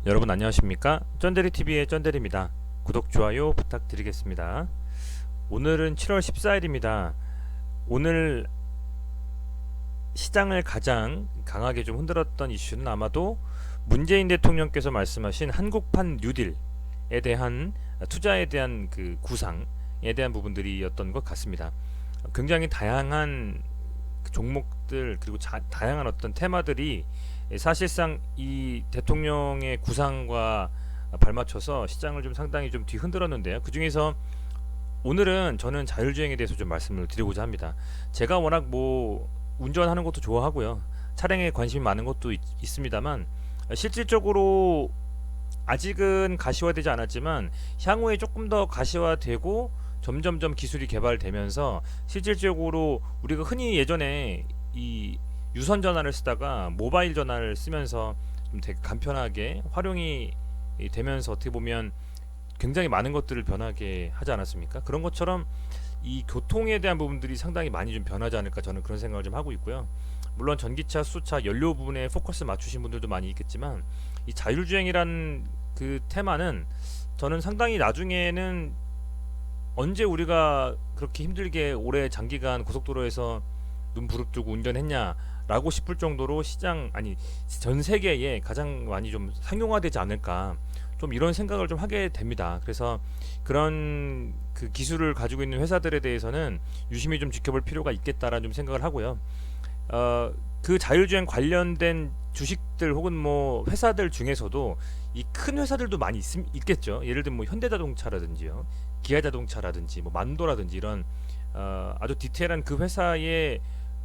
여러분 안녕하십니까? 쩐데리TV의 쩐데리입니다. 구독, 좋아요 부탁드리겠습니다. 오늘은 7월 14일입니다. 오늘 시장을 가장 강하게 좀 흔들었던 이슈는 아마도 문재인 대통령께서 말씀하신 한국판 뉴딜에 대한 투자에 대한 그 구상에 대한 부분들이었던 것 같습니다. 굉장히 다양한 종목들 그리고 다양한 어떤 테마들이 사실상 이 대통령의 구상과 발맞춰서 시장을 좀 상당히 좀 뒤흔들었는데요. 그 중에서 오늘은 저는 자율주행에 대해서 좀 말씀을 드리고자 합니다. 제가 워낙 뭐 운전하는 것도 좋아하고요. 차량에 관심이 많은 것도 있습니다만 실질적으로 아직은 가시화되지 않았지만 향후에 조금 더 가시화되고 점점점 기술이 개발되면서 실질적으로 우리가 흔히 예전에 이 유선 전화를 쓰다가 모바일 전화를 쓰면서 좀 되게 간편하게 활용이 되면서 어떻게 보면 굉장히 많은 것들을 변하게 하지 않았습니까? 그런 것처럼 이 교통에 대한 부분들이 상당히 많이 좀 변하지 않을까 저는 그런 생각을 좀 하고 있고요. 물론 전기차, 수차, 연료 부분에 포커스 맞추신 분들도 많이 있겠지만 이 자율주행이라는 그 테마는 저는 상당히 나중에는 언제 우리가 그렇게 힘들게 오래 장기간 고속도로에서 눈 부릅뜨고 운전했냐라고 싶을 정도로 시장 아니 전 세계에 가장 많이 좀 상용화되지 않을까 좀 이런 생각을 좀 하게 됩니다. 그래서 그런 그 기술을 가지고 있는 회사들에 대해서는 유심히 좀 지켜볼 필요가 있겠다라는 좀 생각을 하고요. 그 자율주행 관련된 주식들 혹은 뭐 회사들 중에서도 이 큰 회사들도 많이 있겠죠. 예를 들면 뭐 현대자동차라든지요, 기아자동차라든지 뭐 만도라든지 이런 아주 디테일한 그 회사의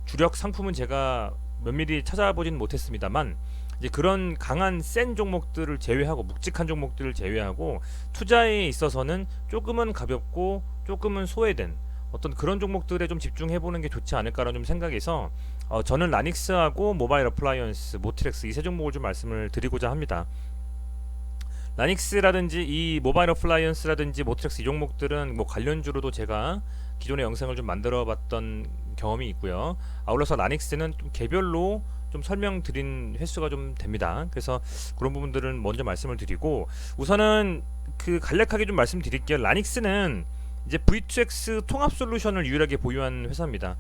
주력 상품은 제가 면밀히 찾아보진 못했습니다만 이제 그런 강한 센 종목들을 제외하고 묵직한 종목들을 제외하고 투자에 있어서는 조금은 가볍고 조금은 소외된 어떤 그런 종목들에 좀 집중해 보는 게 좋지 않을까라는 좀 생각에서 저는 라닉스하고 모바일 어플라이언스, 모트렉스 이 세 종목을 좀 말씀을 드리고자 합니다. 라닉스라든지 이 모바일 어플라이언스라든지 모트렉스 이 종목들은 뭐 관련주로도 제가 기존의 영상을 좀 만들어 봤던 경험이 있고요. 아울러서 라닉스는 좀 개별로 좀 설명드린 횟수가 좀 됩니다. 그래서 그런 부분들은 먼저 말씀을 드리고 우선은 그 간략하게 좀 말씀드릴게요. 라닉스는 이제 V2X 통합 솔루션을 유일하게 보유한 회사입니다.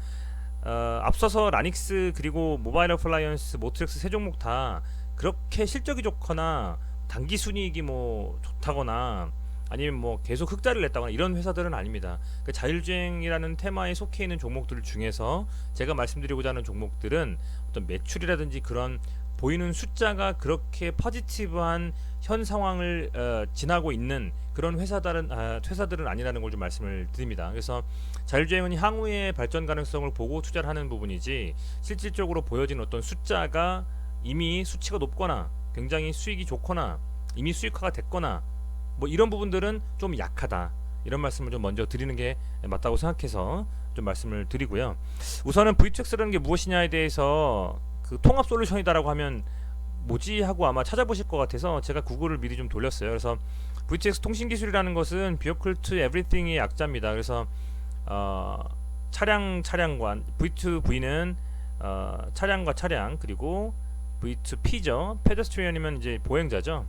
앞서서 라닉스 그리고 모바일 어플라이언스, 모트렉스 세 종목 다 그렇게 실적이 좋거나 단기 순이익이 뭐 좋다거나 아니면 뭐 계속 흑자를 냈다거나 이런 회사들은 아닙니다. 그 자율주행이라는 테마에 속해 있는 종목들 중에서 제가 말씀드리고자 하는 종목들은 어떤 매출이라든지 그런 보이는 숫자가 그렇게 포지티브한 현 상황을 지나고 있는 그런 회사들은 아니라는 걸 좀 말씀을 드립니다. 그래서 자율주행은 향후의 발전 가능성을 보고 투자를 하는 부분이지 실질적으로 보여진 어떤 숫자가 이미 수치가 높거나 굉장히 수익이 좋거나 이미 수익화가 됐거나 뭐 이런 부분들은 좀 약하다 이런 말씀을 좀 먼저 드리는 게 맞다고 생각해서 좀 말씀을 드리고요. 우선은 V2X라는 게 무엇이냐에 대해서 그 통합 솔루션이다라고 하면 뭐지 하고 아마 찾아보실 것 같아서 제가 구글을 미리 좀 돌렸어요. 그래서 V2X 통신 기술이라는 것은 Vehicle to Everything의 약자입니다. 그래서 차량과 V2V는 차량과 차량 그리고 V2P죠. 페데스트리언이면 이제 보행자죠.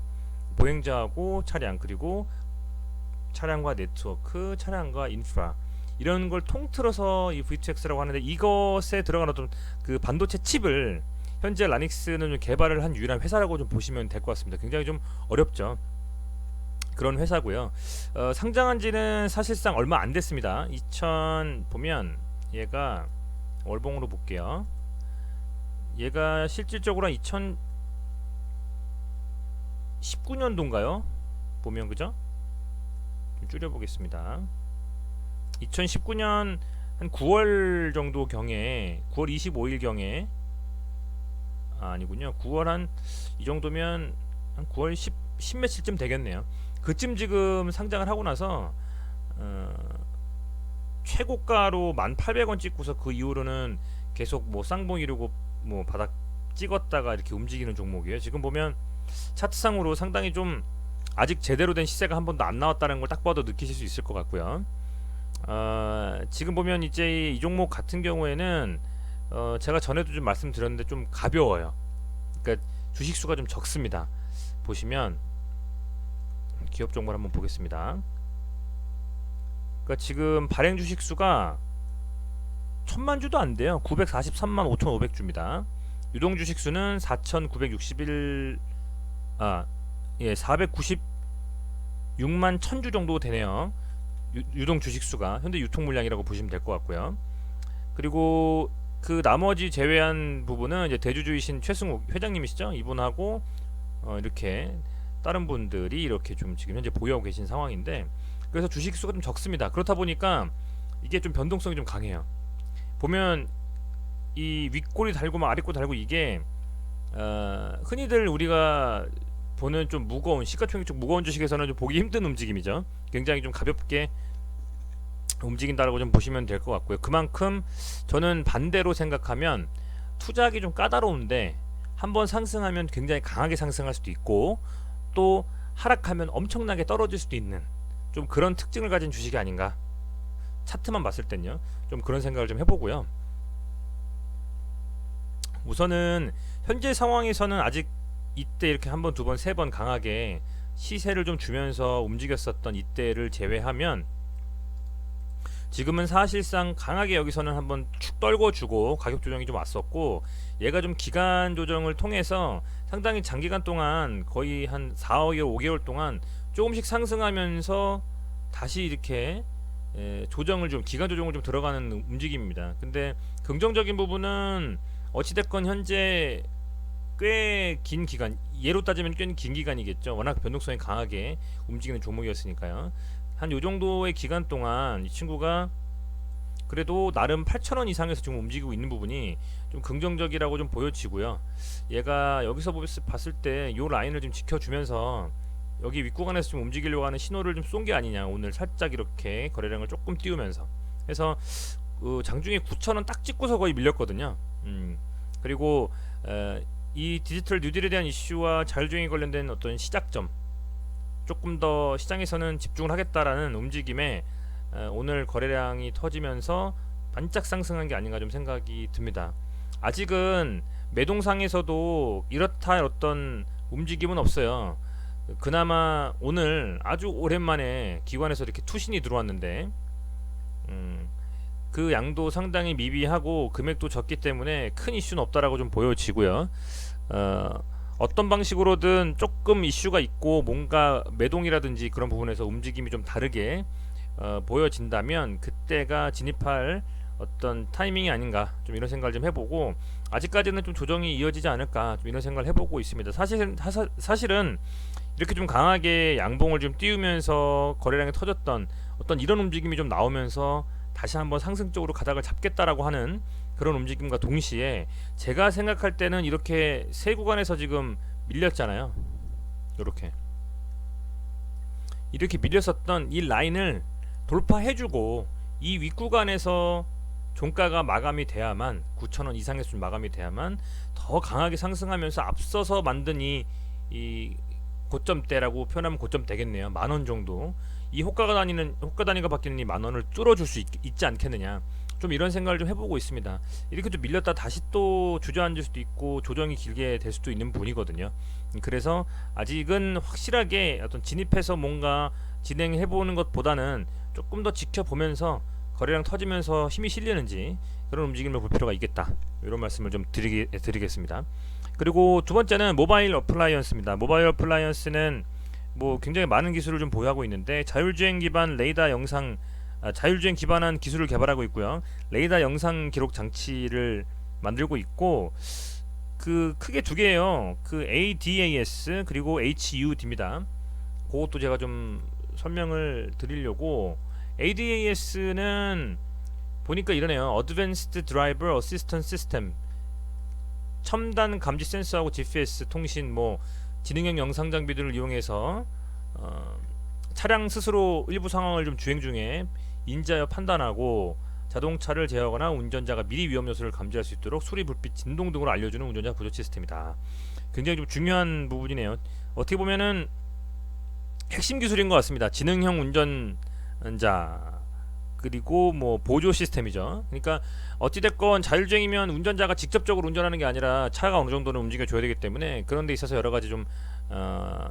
보행자하고 차량 그리고 차량과 네트워크, 차량과 인프라 이런 걸 통틀어서 이 V2X라고 하는데 이것에 들어가는 어떤 그 반도체 칩을 현재 라닉스는 좀 개발을 한 유일한 회사라고 좀 보시면 될 것 같습니다. 굉장히 좀 어렵죠. 그런 회사고요. 상장한 지는 사실상 얼마 안 됐습니다. 2000 보면 얘가 월봉으로 볼게요. 얘가 실질적으로 2019년도인가요? 보면 그죠? 좀 줄여보겠습니다. 2019년 한 9월 정도 경에 9월 25일 경에 아니군요. 9월 한 이 정도면 한 9월 10 며칠쯤 되겠네요. 그쯤 지금 상장을 하고 나서 최고가로 1,800원 찍고서 그 이후로는 계속 뭐 쌍봉 이루고 뭐 바닥 찍었다가 이렇게 움직이는 종목이에요. 지금 보면 차트상으로 상당히 좀 아직 제대로 된 시세가 한 번도 안 나왔다는 걸 딱 봐도 느끼실 수 있을 것 같고요. 지금 보면 이제 이 종목 같은 경우에는 제가 전에도 좀 말씀드렸는데 좀 가벼워요. 그러니까 주식수가 좀 적습니다. 보시면 기업 정보를 한번 보겠습니다. 그러니까 지금 발행 주식 수가 1000만 주도 안 돼요. 943만 5,500주입니다. 유동 주식 수는 4,961 496만 1000주 정도 되네요. 유동 주식 수가 현재 유통 물량이라고 보시면 될 것 같고요. 그리고 그 나머지 제외한 부분은 이제 대주주이신 최승욱 회장님이시죠. 이분하고 이렇게 다른 분들이 이렇게 좀 지금 현재 보유하고 계신 상황인데, 그래서 주식 수가 좀 적습니다. 그렇다 보니까 이게 좀 변동성이 좀 강해요. 보면 이 윗골이 달고 막 아랫골 달고 이게 흔히들 우리가 보는 좀 무거운 시가총액 쪽 무거운 주식에서는 좀 보기 힘든 움직임이죠. 굉장히 좀 가볍게 움직인다라고 좀 보시면 될 것 같고요. 그만큼 저는 반대로 생각하면 투자하기 좀 까다로운데 한번 상승하면 굉장히 강하게 상승할 수도 있고 또 하락하면 엄청나게 떨어질 수도 있는 좀 그런 특징을 가진 주식이 아닌가, 차트만 봤을 땐요. 좀 그런 생각을 좀 해보고요. 우선은 현재 상황에서는 아직 이때 이렇게 한 번, 두 번, 세 번 강하게 시세를 좀 주면서 움직였었던 이때를 제외하면 지금은 사실상 강하게 여기서는 한번 축 떨궈주고 가격 조정이 좀 왔었고, 얘가 좀 기간 조정을 통해서 상당히 장기간 동안 거의 한 4개월, 5개월 동안 조금씩 상승하면서 다시 이렇게 조정을 좀 기간 조정을 좀 들어가는 움직임입니다. 근데 긍정적인 부분은 어찌됐건 현재 꽤 긴 기간, 예로 따지면 꽤 긴 기간이겠죠. 워낙 변동성이 강하게 움직이는 종목이었으니까요. 한 요 정도의 기간 동안 이 친구가 그래도 나름 8,000원 이상에서 지금 움직이고 있는 부분이 좀 긍정적이라고 좀 보여지고요. 얘가 여기서 봤을 때 요 라인을 좀 지켜주면서 여기 윗구간에서 좀 움직이려고 하는 신호를 좀 쏜 게 아니냐. 오늘 살짝 이렇게 거래량을 조금 띄우면서 해서 장중에 9,000원 딱 찍고서 거의 밀렸거든요. 그리고 이 디지털 뉴딜에 대한 이슈와 자율주행에 관련된 어떤 시작점, 조금 더 시장에서는 집중을 하겠다라는 움직임에 오늘 거래량이 터지면서 반짝 상승한 게 아닌가 좀 생각이 듭니다. 아직은 매동상에서도 이렇다 어떤 움직임은 없어요. 그나마 오늘 아주 오랜만에 기관에서 이렇게 투신이 들어왔는데 그 양도 상당히 미비하고 금액도 적기 때문에 큰 이슈는 없다라고 좀 보여지고요. 어떤 방식으로든 조금 이슈가 있고 뭔가 매동이라든지 그런 부분에서 움직임이 좀 다르게 보여진다면 그때가 진입할 어떤 타이밍이 아닌가, 좀 이런 생각을 좀 해보고, 아직까지는 좀 조정이 이어지지 않을까, 좀 이런 생각을 해보고 있습니다. 사실은 이렇게 좀 강하게 양봉을 좀 띄우면서 거래량이 터졌던 어떤 이런 움직임이 좀 나오면서 다시 한번 상승 쪽으로 가닥을 잡겠다라고 하는 그런 움직임과 동시에 제가 생각할 때는 이렇게 세 구간에서 지금 밀렸잖아요. 이렇게 밀렸었던 이 라인을 돌파해주고 이 윗구간에서 종가가 마감이 돼야만, 9,000원 이상에서 좀 마감이 돼야만 더 강하게 상승하면서 앞서서 만든 이 고점대라고 표현하면 고점대겠네요. 10,000원 정도, 이 호가 단위가 바뀌는 이 10,000원을 뚫어줄 수 있지 않겠느냐, 좀 이런 생각을 좀 해보고 있습니다. 이렇게 좀 밀렸다 다시 또 주저앉을 수도 있고 조정이 길게 될 수도 있는 분이거든요. 그래서 아직은 확실하게 어떤 진입해서 뭔가 진행해보는 것보다는 조금 더 지켜보면서 거래량 터지면서 힘이 실리는지 그런 움직임을 볼 필요가 있겠다, 이런 말씀을 좀 드리겠습니다. 그리고 두 번째는 모바일 어플라이언스입니다. 모바일 어플라이언스는 뭐 굉장히 많은 기술을 좀 보유하고 있는데 자율주행 기반 레이더 영상, 자율주행 기반한 기술을 개발하고 있고요. 레이더 영상 기록 장치를 만들고 있고, 그 크게 두 개예요. 그 ADAS 그리고 HUD입니다. 그것도 제가 좀 설명을 드리려고, ADAS는 보니까 이러네요. Advanced Driver Assistance System, 첨단 감지 센서하고 GPS 통신, 뭐 지능형 영상 장비들을 이용해서 차량 스스로 일부 상황을 좀 주행 중에 인지하여 판단하고 자동차를 제어하거나 운전자가 미리 위험 요소를 감지할 수 있도록 수리, 불빛, 진동 등으로 알려주는 운전자 보조 시스템이다. 굉장히 좀 중요한 부분이네요. 어떻게 보면은 핵심 기술인 것 같습니다. 지능형 운전자 그리고 뭐 보조 시스템이죠. 그러니까 어찌됐건 자율주행이면 운전자가 직접적으로 운전하는 게 아니라 차가 어느 정도는 움직여 줘야 되기 때문에 그런 데 있어서 여러 가지 좀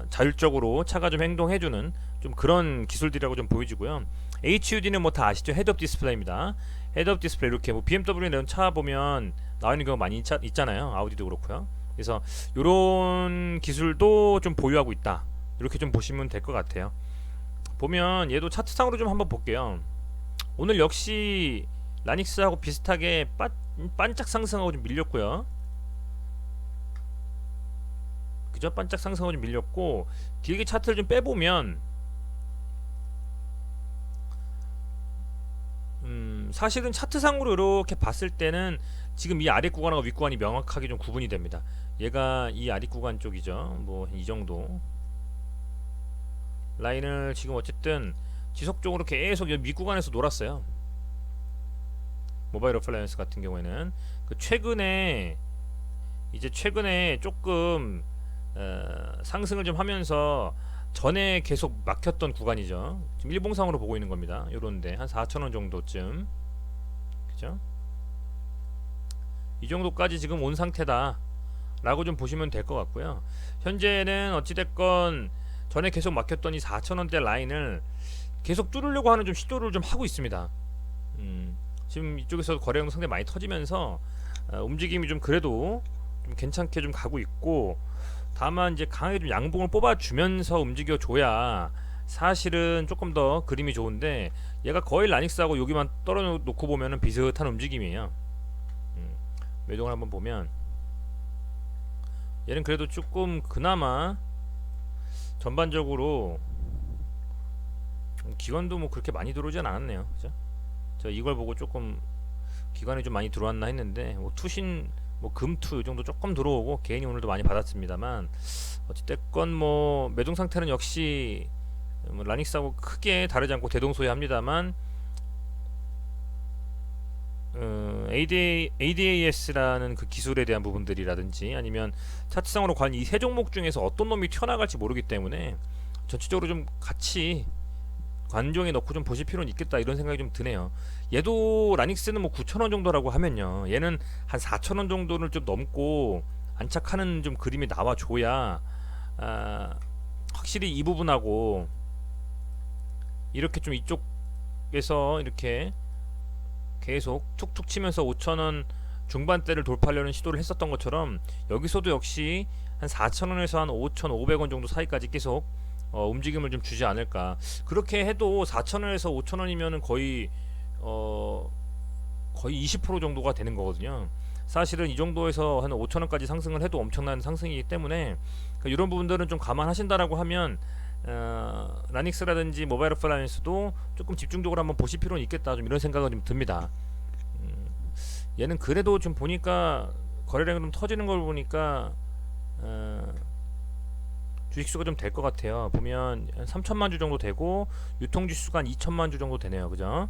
자율적으로 차가 좀 행동해주는 좀 그런 기술들이라고 좀 보여지고요. HUD는 뭐 다 아시죠? 헤드업 디스플레이입니다. 헤드업 디스플레이 이렇게 뭐 BMW 이런 차 보면 나와 있는 경우 많이 있잖아요. 아우디도 그렇고요. 그래서 이런 기술도 좀 보유하고 있다. 이렇게 좀 보시면 될 것 같아요. 보면 얘도 차트상으로 좀 한번 볼게요. 오늘 역시 라닉스하고 비슷하게 반짝 상승하고 좀 밀렸고요. 그죠? 반짝 상승하고 좀 밀렸고, 길게 차트를 좀 빼보면 사실은 차트상으로 이렇게 봤을 때는 지금 이 아래 구간하고 윗 구간이 명확하게 좀 구분이 됩니다. 얘가 이 아래 구간 쪽이죠. 뭐 이 정도 라인을 지금 어쨌든 지속적으로 계속 윗 구간에서 놀았어요. 모바일 어플라이언스 같은 경우에는 그 최근에 조금 상승을 좀 하면서 전에 계속 막혔던 구간이죠. 지금 일봉상으로 보고 있는 겁니다. 요런데 한 4,000원 정도쯤, 그죠? 이 정도까지 지금 온 상태다 라고 좀 보시면 될 것 같고요. 현재는 어찌됐건 전에 계속 막혔던 이 4,000원대 라인을 계속 뚫으려고 하는 좀 시도를 좀 하고 있습니다. 지금 이쪽에서 거래량도 상당히 많이 터지면서 움직임이 좀 그래도 좀 괜찮게 좀 가고 있고, 다만 이제 강하게 좀 양봉을 뽑아주면서 움직여줘야 사실은 조금 더 그림이 좋은데, 얘가 거의 라닉스하고 여기만 떨어놓고 보면은 비슷한 움직임이에요. 매동을 한번 보면 얘는 그래도 조금 그나마 전반적으로 기관도 뭐 그렇게 많이 들어오진 않았네요. 그죠? 저 이걸 보고 조금 기관이 좀 많이 들어왔나 했는데, 뭐 투신 뭐 금투 이 정도 조금 들어오고 개인이 오늘도 많이 받았습니다만, 어찌됐건 뭐 매동 상태는 역시 뭐 라닉스하고 크게 다르지 않고 대동소이합니다만, ADAS라는 그 기술에 대한 부분들이라든지 아니면 차트상으로 과연 이 세 종목 중에서 어떤 놈이 튀어나갈지 모르기 때문에 전체적으로 좀 같이 관종에 넣고 좀 보실 필요는 있겠다, 이런 생각이 좀 드네요. 얘도 라닉스는 뭐 9,000원 정도라고 하면요, 얘는 한 4,000원 정도를 좀 넘고 안착하는 좀 그림이 나와줘야 확실히 이 부분하고 이렇게 좀 이쪽에서 이렇게 계속 툭툭 치면서 5,000원 중반대를 돌파하려는 시도를 했었던 것처럼 여기서도 역시 한 4,000원에서 한 5,500원 정도 사이까지 계속 움직임을 좀 주지 않을까. 그렇게 해도 4,000원에서 5,000원이면은 거의 20% 정도가 되는 거거든요. 사실은 이 정도에서 한 5,000원까지 상승을 해도 엄청난 상승이기 때문에, 그러니까 이런 부분들은 좀 감안하신다라고 하면 라닉스라든지 모바일 어플라이언스도 조금 집중적으로 한번 보실 필요는 있겠다, 좀 이런 생각은 좀 듭니다. 얘는 그래도 좀 보니까 거래량이 좀 터지는 걸 보니까 주식수가 좀 될 것 같아요. 보면 한 3천만 주 정도 되고 유통주수가 한 2천만 주 정도 되네요. 그죠?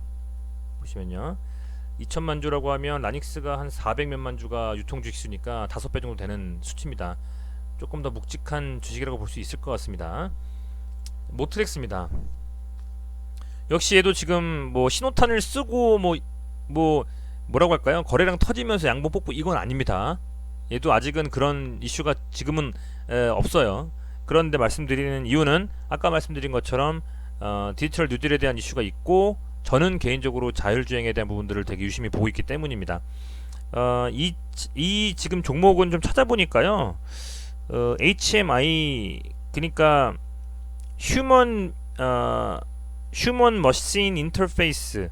보시면요, 2천만 주라고 하면 라닉스가 한 400몇만 주가 유통주식수니까 5배 정도 되는 수치입니다. 조금 더 묵직한 주식이라고 볼 수 있을 것 같습니다. 모트렉스입니다. 역시 얘도 지금 뭐 신호탄을 쓰고 뭐라고 할까요? 거래량 터지면서 양봉 뽑고 이건 아닙니다. 얘도 아직은 그런 이슈가 지금은 없어요. 그런데 말씀드리는 이유는 아까 말씀드린 것처럼 디지털 뉴딜에 대한 이슈가 있고, 저는 개인적으로 자율주행에 대한 부분들을 되게 유심히 보고 있기 때문입니다. 이 지금 종목은 좀 찾아보니까요, HMI, 그러니까 휴먼 머신 인터페이스,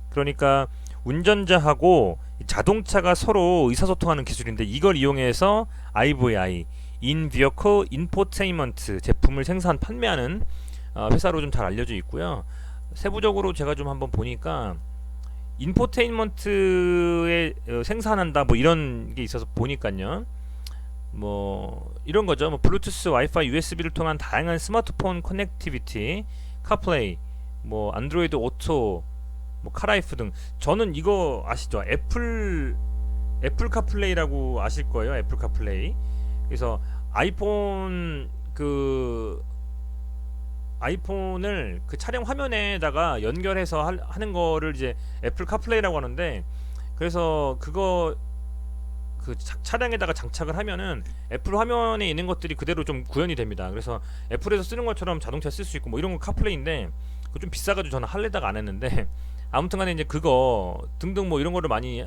그러니까 운전자하고 자동차가 서로 의사소통하는 기술인데, 이걸 이용해서 IVI In Vehicle Infotainment 제품을 생산 판매하는 회사로 좀 잘 알려져 있고요. 세부적으로 제가 좀 한번 보니까 인포테인먼트에 생산한다 뭐 이런 게 있어서 보니까요, 뭐 이런 거죠. 뭐 블루투스, 와이파이, USB를 통한 다양한 스마트폰 커넥티비티, 카플레이, 뭐 안드로이드 오토, 뭐 카라이프 등. 저는 이거 아시죠? 애플 카플레이라고 아실 거예요. 애플 카플레이. 그래서 아이폰을 그 차량 화면에다가 연결해서 하는 거를 이제 애플 카플레이라고 하는데, 그래서 그거 그 차량에다가 장착을 하면은 애플 화면에 있는 것들이 그대로 좀 구현이 됩니다. 그래서 애플에서 쓰는 것처럼 자동차 쓸 수 있고 뭐 이런 거 카플레이인데 그거 좀 비싸가지고 저는 할래다가 안 했는데 아무튼간에 이제 그거 등등 뭐 이런 거를 많이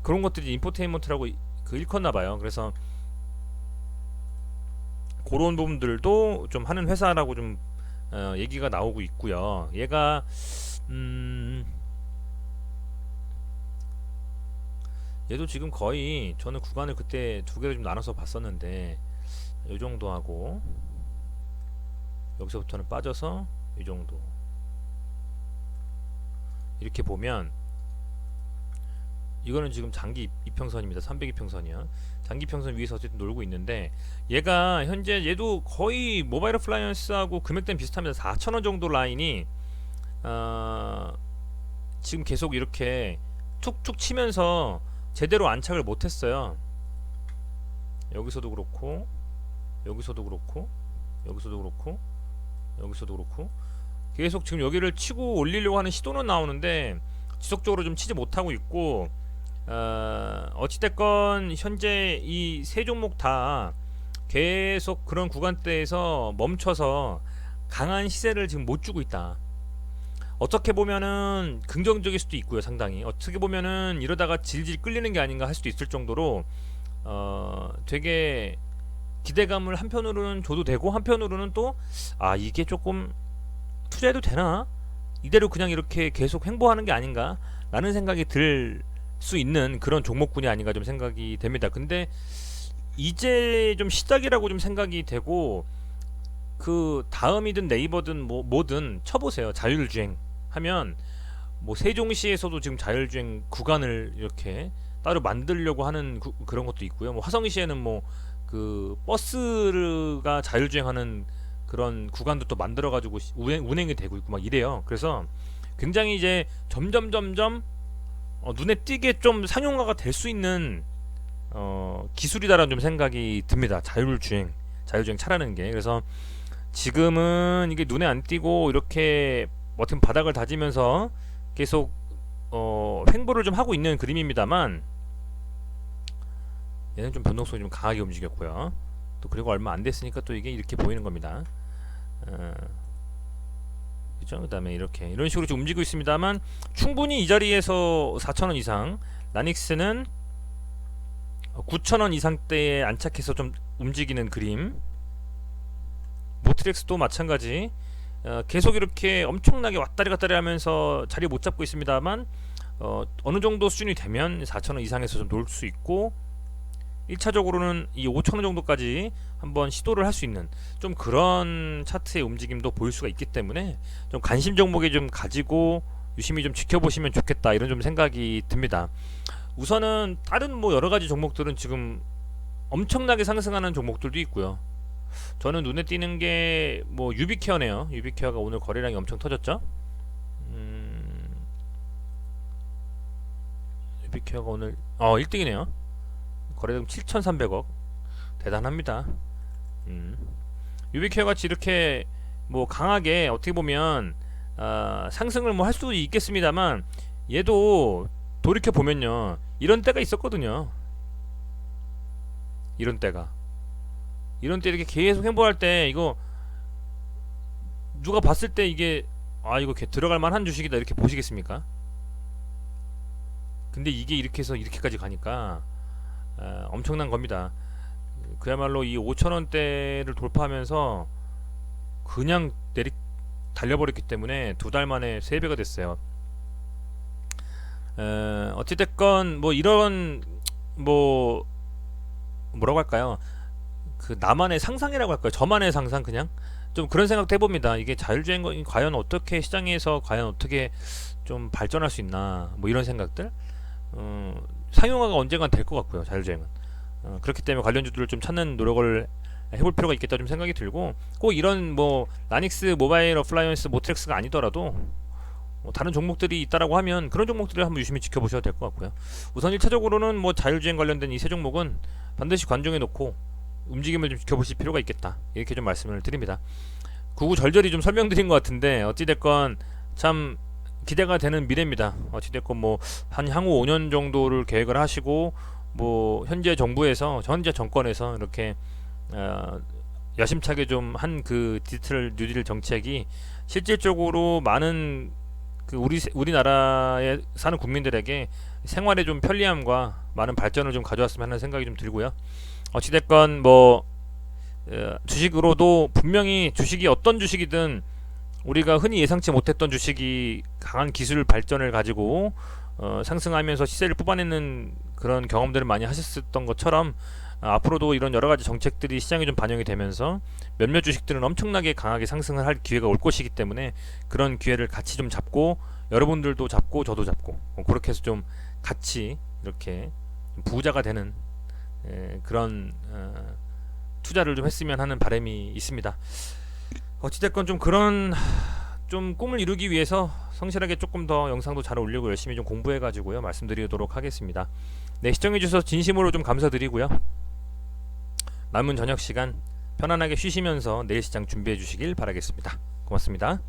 그런 것들이 인포테인먼트라고 그 일컫나 봐요. 그래서 그런 부분들도 좀 하는 회사라고 좀 얘기가 나오고 있고요. 얘가 얘도 지금 거의 저는 구간을 그때 두 개로 좀 나눠서 봤었는데 이 정도 하고 여기서부터는 빠져서 이 정도 이렇게 보면 이거는 지금 장기 이평선입니다. 300이평선이야. 장기 평선 위에서 어쨌든 놀고 있는데 얘가 현재 얘도 거의 모바일 어플라이언스하고 금액대는 비슷합니다. 4,000원 정도 라인이 지금 계속 이렇게 툭툭 치면서 제대로 안착을 못했어요. 여기서도 그렇고 여기서도 그렇고 여기서도 그렇고 여기서도 그렇고 계속 지금 여기를 치고 올리려고 하는 시도는 나오는데 지속적으로 좀 치지 못하고 있고 어찌됐건 현재 이 세 종목 다 계속 그런 구간대에서 멈춰서 강한 시세를 지금 못 주고 있다. 어떻게 보면은 긍정적일 수도 있고요. 상당히 어떻게 보면은 이러다가 질질 끌리는 게 아닌가 할 수도 있을 정도로 되게 기대감을 한편으로는 줘도 되고 한편으로는 또 이게 조금 투자해도 되나? 이대로 그냥 이렇게 계속 횡보하는 게 아닌가? 라는 생각이 들 수 있는 그런 종목군이 아닌가 좀 생각이 됩니다. 근데 이제 좀 시작이라고 좀 생각이 되고 그 다음이든 네이버든 뭐든 쳐보세요. 자율주행 하면 뭐 세종시에서도 지금 자율주행 구간을 이렇게 따로 만들려고 하는 그런 것도 있고요. 뭐 화성시에는 뭐 그 버스가 자율주행하는 그런 구간도 또 만들어가지고 운행이 되고 있고 막 이래요. 그래서 굉장히 이제 점점 눈에 띄게 좀 상용화가 될 수 있는 기술이다라는 좀 생각이 듭니다. 자율주행 차라는 게. 그래서 지금은 이게 눈에 안 띄고 이렇게 어떤 바닥을 다지면서 계속 횡보를 좀 하고 있는 그림입니다만 얘는 좀 변동성이 좀 강하게 움직였고요. 또 그리고 얼마 안 됐으니까 또 이게 이렇게 보이는 겁니다. 그죠? 그다음에 이런 식으로 좀 움직이고 있습니다만 충분히 이 자리에서 4,000원 이상, 라닉스는 9,000원 이상대에 안착해서 좀 움직이는 그림. 모트렉스도 마찬가지. 계속 이렇게 엄청나게 왔다리 갔다리 하면서 자리 못 잡고 있습니다만 어느 정도 수준이 되면 4,000원 이상에서 좀 놀 수 있고 1차적으로는 이 5,000원 정도까지 한번 시도를 할 수 있는 좀 그런 차트의 움직임도 보일 수가 있기 때문에 좀 관심 종목에 좀 가지고 유심히 좀 지켜보시면 좋겠다 이런 좀 생각이 듭니다. 우선은 다른 뭐 여러가지 종목들은 지금 엄청나게 상승하는 종목들도 있고요. 저는 눈에 띄는 게 뭐 유비케어네요. 유비케어가 오늘 거래량이 엄청 터졌죠. 유비케어가 오늘 1등이네요. 거래량 7,300억 대단합니다. 유비케어 같이 이렇게 뭐 강하게 어떻게 보면 상승을 뭐 할 수도 있겠습니다만 얘도 돌이켜 보면요 이런 때가 있었거든요. 이런 때 이렇게 계속 횡보할 때 이거 누가 봤을 때 이게 이거 들어갈 만한 주식이다 이렇게 보시겠습니까? 근데 이게 이렇게 해서 이렇게까지 가니까 엄청난 겁니다. 그야말로 이 5,000원대를 돌파하면서 그냥 달려버렸기 때문에 두 달 만에 3배가 됐어요. 어찌됐건 뭐 이런 뭐라고 할까요? 그 나만의 상상이라고 할까요? 저만의 상상 그냥 좀 그런 생각도 해봅니다. 이게 자율주행이 과연 어떻게 시장에서 과연 어떻게 좀 발전할 수 있나 뭐 이런 생각들. 상용화가 언젠간 될 것 같고요. 자율주행은 그렇기 때문에 관련주들을 좀 찾는 노력을 해볼 필요가 있겠다 좀 생각이 들고 꼭 이런 뭐 라닉스, 모바일 어플라이언스, 모트렉스가 아니더라도 다른 종목들이 있다라고 하면 그런 종목들을 한번 유심히 지켜보셔도 될 것 같고요. 우선 1차적으로는 뭐 자율주행 관련된 이 세 종목은 반드시 관중에 놓고 움직임을 좀 지켜보실 필요가 있겠다 이렇게 좀 말씀을 드립니다. 구구절절히 좀 설명드린 것 같은데 어찌됐건 참 기대가 되는 미래입니다. 어찌됐건 뭐 한 향후 5년 정도를 계획을 하시고 뭐 현재 정부에서 현재 정권에서 이렇게 야심차게 좀 한 그 디지털 뉴딜 정책이 실질적으로 많은 그 우리나라에 사는 국민들에게 생활에 좀 편리함과 많은 발전을 좀 가져왔으면 하는 생각이 좀 들고요. 어찌됐건 뭐 주식으로도 분명히 주식이 어떤 주식이든 우리가 흔히 예상치 못했던 주식이 강한 기술 발전을 가지고 상승하면서 시세를 뽑아내는 그런 경험들을 많이 하셨었던 것처럼 앞으로도 이런 여러 가지 정책들이 시장에 좀 반영이 되면서 몇몇 주식들은 엄청나게 강하게 상승을 할 기회가 올 것이기 때문에 그런 기회를 같이 좀 잡고 여러분들도 잡고 저도 잡고 그렇게 해서 좀 같이 이렇게 부자가 되는 그런 투자를 좀 했으면 하는 바람이 있습니다. 어찌됐건 좀 그런 좀 꿈을 이루기 위해서 성실하게 조금 더 영상도 잘 올리고 열심히 좀 공부해가지고요 말씀드리도록 하겠습니다. 네, 시청해주셔서 진심으로 좀 감사드리고요. 남은 저녁 시간 편안하게 쉬시면서 내일 시장 준비해 주시길 바라겠습니다. 고맙습니다.